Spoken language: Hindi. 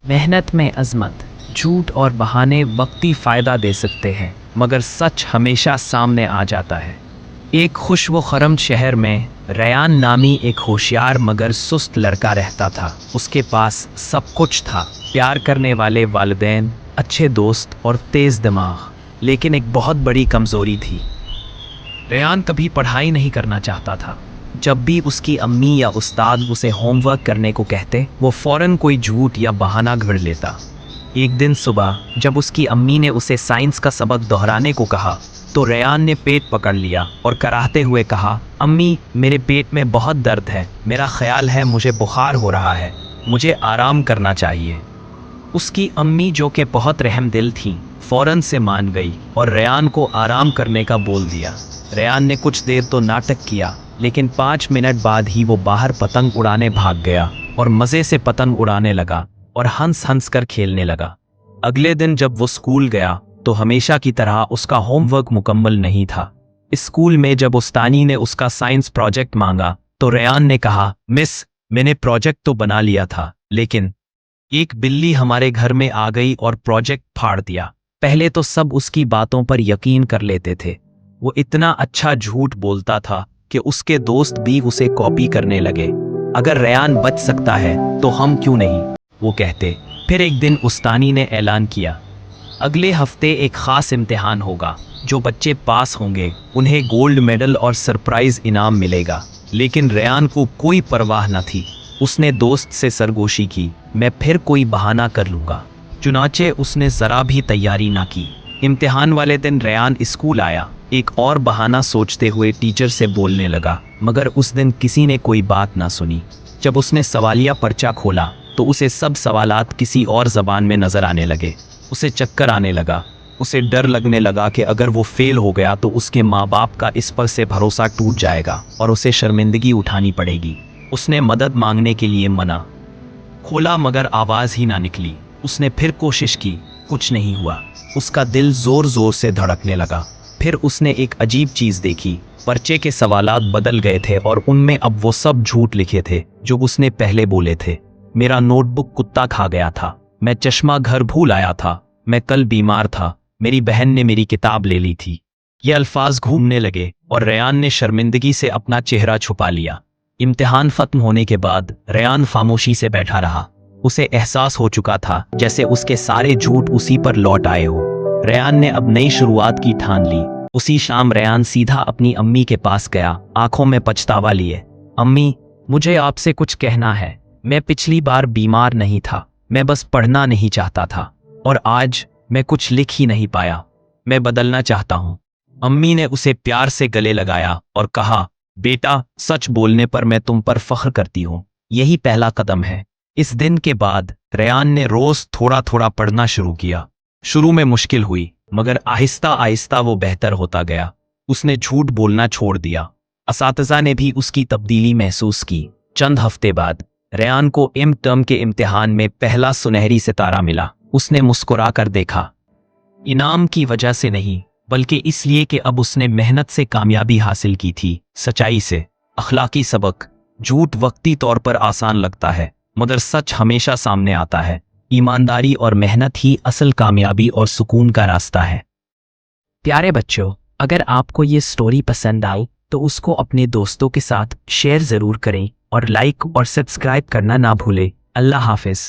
मेहनत में अजमत, झूठ और बहाने वक्ती फ़ायदा दे सकते हैं, मगर सच हमेशा सामने आ जाता है। एक खुश व खरम शहर में रयान नामी एक होशियार मगर सुस्त लड़का रहता था। उसके पास सब कुछ था, प्यार करने वाले वालिदैन, अच्छे दोस्त और तेज़ दिमाग, लेकिन एक बहुत बड़ी कमज़ोरी थी। रयान कभी पढ़ाई नहीं करना चाहता था। जब भी उसकी अम्मी या उस्ताद उसे होमवर्क करने को कहते, वो फ़ौरन कोई झूठ या बहाना गढ़ लेता। एक दिन सुबह जब उसकी अम्मी ने उसे साइंस का सबक दोहराने को कहा, तो रयान ने पेट पकड़ लिया और कराहते हुए कहा, अम्मी, मेरे पेट में बहुत दर्द है, मेरा ख्याल है मुझे बुखार हो रहा है, मुझे आराम करना चाहिए। उसकी अम्मी, जो कि बहुत रहमदिल थीं, फ़ौरन से मान गई और रयान को आराम करने का बोल दिया। रयान ने कुछ देर तो नाटक किया, लेकिन 5 मिनट बाद ही वो बाहर पतंग उड़ाने भाग गया और मज़े से पतंग उड़ाने लगा और हंस हंस कर खेलने लगा। अगले दिन जब वो स्कूल गया तो हमेशा की तरह उसका होमवर्क मुकम्मल नहीं था। स्कूल में जब उस्तानी ने उसका साइंस प्रोजेक्ट मांगा तो रयान ने कहा, मिस, मैंने प्रोजेक्ट तो बना लिया था, लेकिन एक बिल्ली हमारे घर में आ गई और प्रोजेक्ट फाड़ दिया। पहले तो सब उसकी बातों पर यकीन कर लेते थे। वो इतना अच्छा झूठ बोलता था कि उसके दोस्त भी उसे कॉपी करने लगे। अगर रयान बच सकता है तो हम क्यों नहीं, वो कहते। फिर एक दिन उस्तानी ने ऐलान किया, अगले हफ्ते एक ख़ास इम्तिहान होगा, जो बच्चे पास होंगे उन्हें गोल्ड मेडल और सरप्राइज़ इनाम मिलेगा। लेकिन रयान को कोई परवाह न थी। उसने दोस्त से सरगोशी की, मैं फिर कोई बहाना कर लूँगा। चुनाचे उसने ज़रा भी तैयारी ना की। इम्तिहान वाले दिन रयान स्कूल आया, एक और बहाना सोचते हुए टीचर से बोलने लगा, मगर उस दिन किसी ने कोई बात ना सुनी। जब उसने सवालिया पर्चा खोला तो उसे सब सवालात किसी और ज़बान में नज़र आने लगे। उसे चक्कर आने लगा। उसे डर लगने लगा कि अगर वो फेल हो गया तो उसके माँ बाप का इस पर से भरोसा टूट जाएगा और उसे शर्मिंदगी उठानी पड़ेगी। उसने मदद मांगने के लिए मना खोला, मगर आवाज़ ही ना निकली। उसने फिर कोशिश की, कुछ नहीं हुआ। उसका दिल ज़ोर ज़ोर से धड़कने लगा। फिर उसने एक अजीब चीज़ देखी। पर्चे के सवालात बदल गए थे और उनमें अब वो सब झूठ लिखे थे जो उसने पहले बोले थे। मेरा नोटबुक कुत्ता खा गया था, मैं चश्मा घर भूल आया था, मैं कल बीमार था, मेरी बहन ने मेरी किताब ले ली थी। ये अल्फाज घूमने लगे और रयान ने शर्मिंदगी से अपना चेहरा छुपा लिया। इम्तिहान खत्म होने के बाद रयान खामोशी से बैठा रहा। उसे एहसास हो चुका था जैसे उसके सारे झूठ उसी पर लौट आए हो। रयान ने अब नई शुरुआत की ठान ली। उसी शाम रयान सीधा अपनी अम्मी के पास गया, आंखों में पछतावा लिए। अम्मी, मुझे आपसे कुछ कहना है। मैं पिछली बार बीमार नहीं था, मैं बस पढ़ना नहीं चाहता था, और आज मैं कुछ लिख ही नहीं पाया। मैं बदलना चाहता हूँ। अम्मी ने उसे प्यार से गले लगाया और कहा, बेटा, सच बोलने पर मैं तुम पर फख्र करती हूँ। यही पहला कदम है। इस दिन के बाद रयान ने रोज थोड़ा थोड़ा पढ़ना शुरू किया। शुरू में मुश्किल हुई, मगर आहिस्ता आहिस्ता वो बेहतर होता गया। उसने झूठ बोलना छोड़ दिया। असातिज़ा ने भी उसकी तब्दीली महसूस की। चंद हफ्ते बाद रयान को एम टर्म के इम्तिहान में पहला सुनहरी सितारा मिला। उसने मुस्कुरा कर देखा। इनाम की वजह से नहीं, बल्कि इसलिए कि अब उसने मेहनत से कामयाबी हासिल की थी, सच्चाई से। अखलाकी सबक। झूठ वक्ती तौर पर आसान लगता है, मगर सच हमेशा सामने आता है। ईमानदारी और मेहनत ही असल कामयाबी और सुकून का रास्ता है। प्यारे बच्चों, अगर आपको ये स्टोरी पसंद आई तो उसको अपने दोस्तों के साथ शेयर ज़रूर करें और लाइक और सब्सक्राइब करना ना भूलें। अल्लाह हाफिज़।